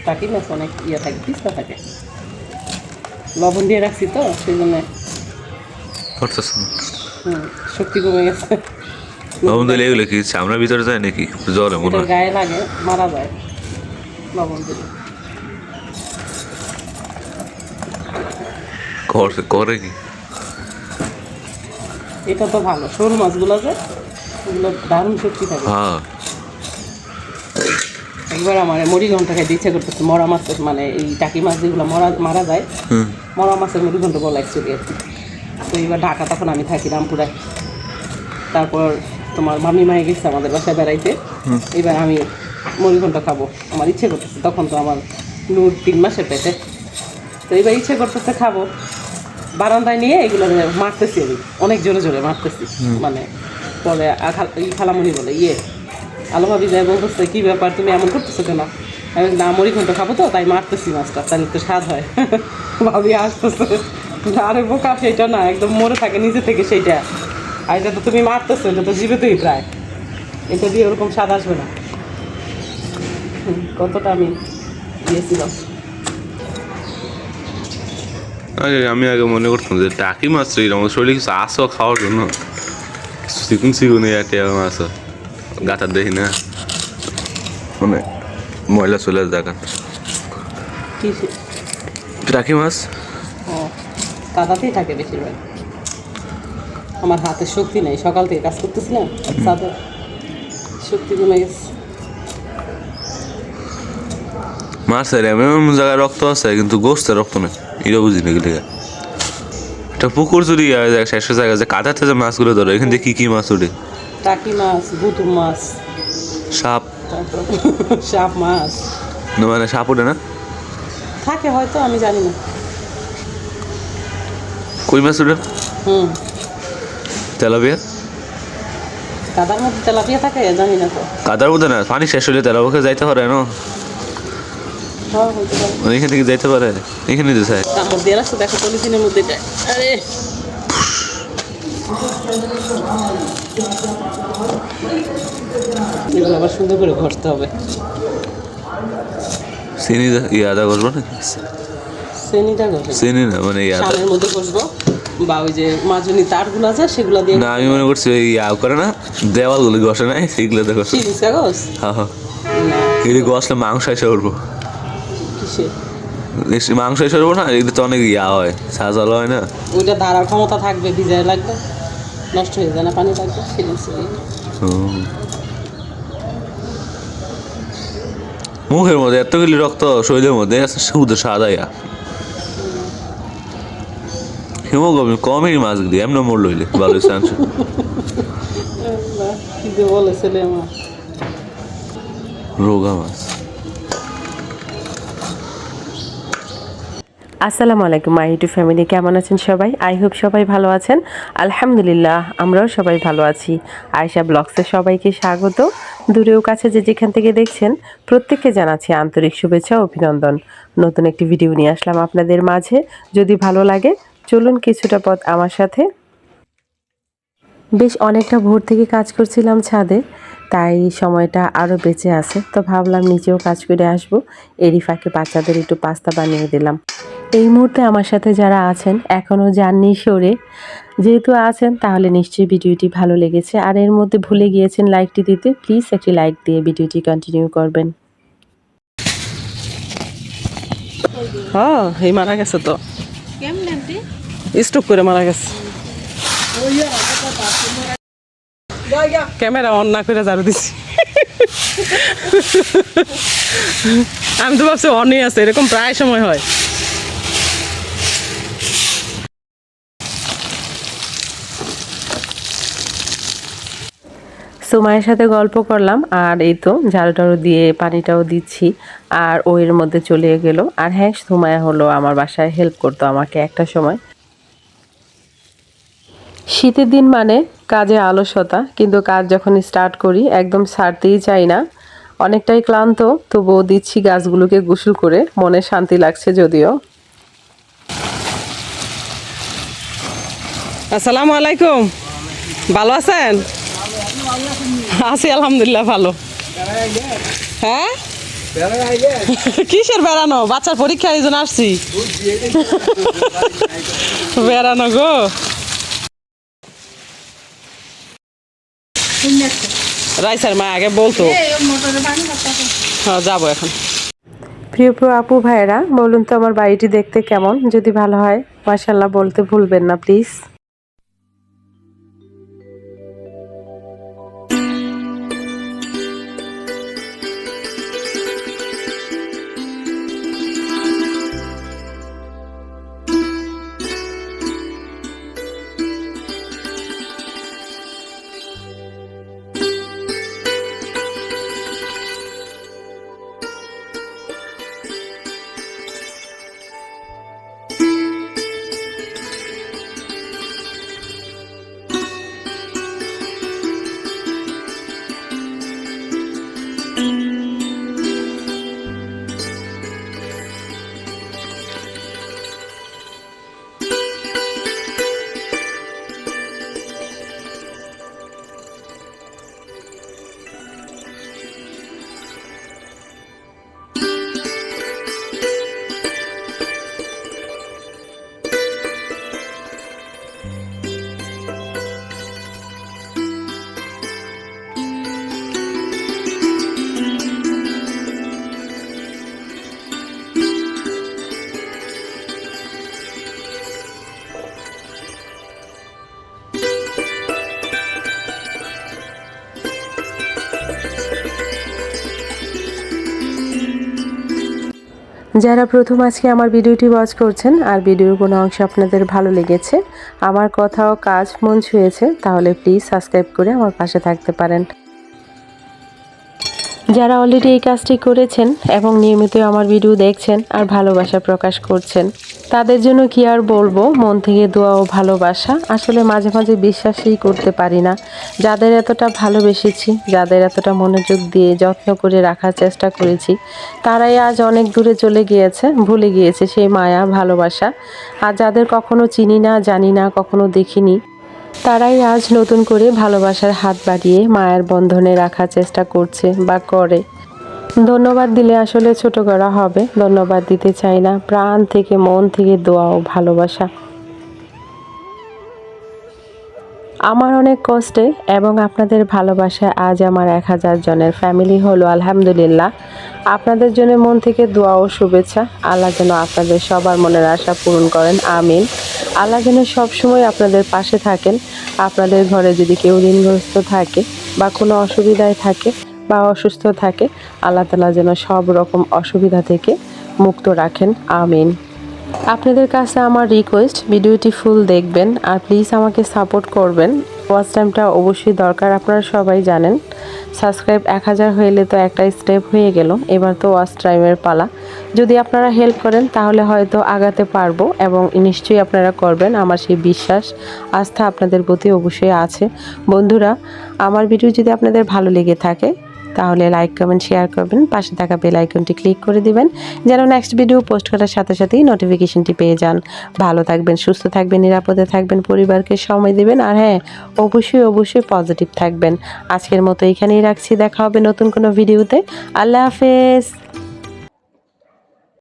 টাকি মাছ অনেক ইয়ে থাকে, পিস্তা থাকে, লবণ দিয়ে রাখছি তো সেই জন্য শক্তি কমে গেছে। লবণ দিলে এগুলো কি চামড়ার ভিতরে যায় নাকি জ্বরে মনে হয়? গায়ে লাগে, মারা যায় লবণ দিলে। করে কি? এটা তো ভালো, সরু মাছগুলো যে ওগুলো দারুণ শক্তি থাকে। হ্যাঁ, একবার আমার মুড়ি ঘন্টা খাইতে ইচ্ছা করতেছে, মরা মাছের মানে এই টাকি মাছ যেগুলো মারা যায়, মরা মাছের মুড়ি ঘন্টা বলা অ্যাকচুয়ালি আর কি। তো এবার ঢাকা তখন আমি থাকি রামপুরায়, তারপর তোমার মামি মায়ে গেছে আমাদের বাসায় বেড়াইতে, এবার আমি মুড়ি ঘন্টা খাবো, আমার ইচ্ছে করতেছে, তখন তো আমার নূর 3 মাসের পেটে, তো এবার ইচ্ছে করতেছে খাবো, বারান্দায় নিয়ে এগুলো মারতেছি, আমি অনেক জোরে জোরে মারতেছি, মানে পরে খালামণি বলে আলো ভাবি যায় বলতেছে কী ব্যাপার তুমি এমন করতেছো কেন, আমি না মুড়ি ঘন্টা খাবো তো তাই মারতেছি মাছটা, তাহলে তো স্বাদ হয়। ভাবি আসতেছে, আরে বোকা সেইটা না, একদম মরে থাকে নিচে থেকে সেইটা, আর এটা তো তুমি মারতেছো, এটা তো জীবিতই প্রায়, এটা দিয়ে ওরকম স্বাদ আসবে না। কতটা আমি দিয়েছিলাম। আমি আগে মনে করতাম যে টাকি মাছ আমার শরীরে কিছু আসো খাওয়ার জন্য, চিকুন চিকুন মাছ গাতার দেখি না, মানে ময়লা চলে জায়গা টাকি মাছ কাদাতেই থাকে বেশিরভাগ। আমার হাতে শক্তি নেই, সকাল থেকে কাজ করতেছিলাম, তাদের শক্তি কমে গেছে। মাছের এমন জায়গায় রক্ত আছে কিন্তু গোস্তের রক্ত নেই, এটা বুঝি না গেলে একটা পুকুর যদি শেষ জায়গা যে কাদাতে যে মাছগুলো ধরো, এখান থেকে কি মাছ ওঠে? টাকি মাছ, গুতুম মাছ, সাপ, সাপ মাছ, মানে সাপ ওঠে না থাকে হয়তো, আমি জানি না। কই মাছ ওঠে? তেলাপিয়া? কাদার মধ্যে তেলাপিয়া থাকে জানি না তো। কাদার মধ্যে না, পানি শেষ হলে তেলাপিয়া যাইতে পারে না, এখান থেকে যাইতে পারে, এখানে তো চাই কামড় দিয়ে রাখছে, দেখো পলিথিনের মধ্যে যায়। আরে এগুলো আবার সুন্দর করে ঘষতে হবে। চিনি আদা করবো না, চিনিটা ঘষে চিনি না মানে সালের মধ্যে ঘষবো, বা ওই যে মাজনি তারগুলো আছে সেগুলো দিয়ে। না আমি মনে করছি ওই করে না দেওয়ালগুলো ঘষে নাই, সেইগুলো দেখো কাগজ। হ্যাঁ হ্যাঁ, এগুলি ঘষলে মাংস এসে উঠবো। কিসে মাংস এসে উঠবো না, এগুলো তো অনেক হয়, সাজালো হয় না, ওইটা ধারার ক্ষমতা থাকবে, ভিজায় লাগবে, নষ্ট হয়ে যায় না, পানি থাকবে। মুখের মধ্যে এতগুলি রক্ত, শরীরের মধ্যে শুধু সাদাইয়া হিমোগ্লোবিন কমই মাছ দিয়ে এমন মোড় লইলে ভালো চান্স। বলে ছেলে আমার রোগা মাছ। আসসালামু আলাইকুম মাই ইউটিউব ফ্যামিলি, কেমন আছেন সবাই? আই হোপ সবাই ভালো আছেন। আলহামদুলিল্লাহ আমরাও সবাই ভালো আছি। আয়েশা ব্লগসে সবাইকে স্বাগত। দূরেও কাছে যে যেখান থেকে দেখছেন প্রত্যেককে জানাচ্ছি আন্তরিক শুভেচ্ছা ও অভিনন্দন। নতুন একটি ভিডিও নিয়ে আসলাম আপনাদের মাঝে, যদি ভালো লাগে চলুন কিছুটা পথ আমার সাথে। বেশ অনেকটা ভোর থেকে কাজ করছিলাম ছাদে, তাই সময়টা আরও বেঁচে আছে, তো ভাবলাম নিজেও কাজ করে আসবো। এরই ফাঁকে বাচ্চাদের একটু পাস্তা বানিয়ে দিলাম। এই মুহূর্তে আমার সাথে যারা আছেন এখনও যাননি সরে, যেহেতু আছেন তাহলে নিশ্চয়ই ভিডিওটি ভালো লেগেছে, আর এর মধ্যে ভুলে গিয়েছেন লাইকটি দিতে, প্লিজ একটি লাইক দিয়ে ভিডিওটি কন্টিনিউ করবেন। হ্যাঁ, এই মারা গেছে তো, স্ট্রোক করে মারা গেছে। ক্যামেরা অন না করে ঝাড়ু দিছি। আমি তো ভাবছি অনই আছে, এরকম প্রায় সময় হয়। সুমায়ের সাথে গল্প করলাম, আর এই তো ঝাড়ু টাড়ু দিয়ে পানিটাও দিচ্ছি, আর ও এর মধ্যে চলে গেল। আর হ্যাঁ, সুমায়া হলো আমার বাসায় হেল্প করতো আমাকে একটা সময়। শীতের দিন মানে কাজে অলসতা, কিন্তু কাজ যখন স্টার্ট করি একদম ছাড়তেই চাই না। অনেকটাই ক্লান্ত, তবুও দিচ্ছি গাছগুলোকে গোসল করে, মনে শান্তি লাগছে যদিও। আসসালামু আলাইকুম, ভালো আছেন? আছি আলহামদুলিল্লাহ ভালো। হ্যাঁ কিসের বেড়ানো? বাচ্চার পরীক্ষা এই জন্য আসছি। বেড়ানো গো। রাইসার মা আগে বলতো। হ্যাঁ যাবো এখন। প্রিয় প্রিয় আপু ভাইয়েরা, বলুন তো আমার বাড়িটি দেখতে কেমন? যদি ভালো হয় মাশাআল্লাহ বলতে ভুলবেন না প্লিজ। যারা প্রথম আজকে আমার ভিডিওটি ওয়াচ করছেন আর ভিডিওর কোনো অংশ আপনাদের ভালো লেগেছে, আমার কথা ও কাজ মন ছুঁয়েছে, তাহলে প্লিজ সাবস্ক্রাইব করে আমার পাশে থাকতে পারেন। যারা অলরেডি এই কাজটি করেছেন এবং নিয়মিত আমার ভিডিও দেখছেন আর ভালোবাসা প্রকাশ করছেন, তাদের জন্য কি আর বলবো, মন থেকে দোয়া ও ভালোবাসা। আসলে মাঝে মাঝে বিশ্বাসই করতে পারি না, যাদের এতটা ভালোবেসেছি, যাদের এতটা মনোযোগ দিয়ে যত্ন করে রাখার চেষ্টা করেছি, তারাই আজ অনেক দূরে চলে গিয়েছে, ভুলে গিয়েছে সেই মায়া ভালোবাসা। আর যাদের কখনো চিনি না, জানি না, কখনো দেখিনি, তারাই আজ নতুন করে ভালোবাসার হাত বাড়িয়ে মায়ের বন্ধনে রাখার চেষ্টা করছে বা করে। ধন্যবাদ দিলে আসলে ছোট করা হবে, ধন্যবাদ দিতে চাই না, প্রাণ থেকে মন থেকে দোয়া ও ভালোবাসা। আমার অনেক কষ্টে এবং আপনাদের ভালোবাসায় আজ আমার 1000 জনের ফ্যামিলি হলো, আলহামদুলিল্লাহ। আপনাদের জন্য মন থেকে দোয়া ও শুভেচ্ছা। আল্লাহ যেন আপনাদের সবার মনের আশা পূরণ করেন, আমিন। আল্লাহ যেন সবসময় আপনাদের পাশে থাকেন। আপনাদের ঘরে যদি কেউ ঋণগ্রস্ত থাকে বা কোনো অসুবিধায় থাকে বা অসুস্থ থাকে, আল্লাহ তাআলা যেন সব রকম অসুবিধা থেকে মুক্ত রাখেন, আমিন। আপনাদের কাছে আমার রিকোয়েস্ট, ভিডিওটি ফুল দেখবেন আর প্লিজ আমাকে সাপোর্ট করবেন। ওয়াচ টাইমটা অবশ্যই দরকার, আপনারা সবাই জানেন। সাবস্ক্রাইব 1000 হইলে তো একটা স্টেপ হয়ে গেল, এবার তো ওয়াচ টাইমের পালা। যদি আপনারা হেল্প করেন তাহলে হয়তো আগাতে পারবো এবং নিশ্চয়ই আপনারা করবেন, আমার সেই বিশ্বাস আস্থা আপনাদের প্রতি অবশ্যই আছে। বন্ধুরা, আমার ভিডিও যদি আপনাদের ভালো লেগে থাকে তাহলে লাইক কমেন্ট শেয়ার করবেন, পাশে থাকা বেল আইকনটি ক্লিক করে দিবেন যেন নেক্সট ভিডিও পোস্ট করার সাথে সাথেই নোটিফিকেশনটি পেয়ে যান। ভালো থাকবেন, সুস্থ থাকবেন, নিরাপদে থাকবেন, পরিবারকে সময় দিবেন আর হ্যাঁ, অবশ্যই পজিটিভ থাকবেন। আজকের মতো এখানেই রাখছি, দেখা হবে নতুন কোনো ভিডিওতে। আল্লাহ হাফেজ।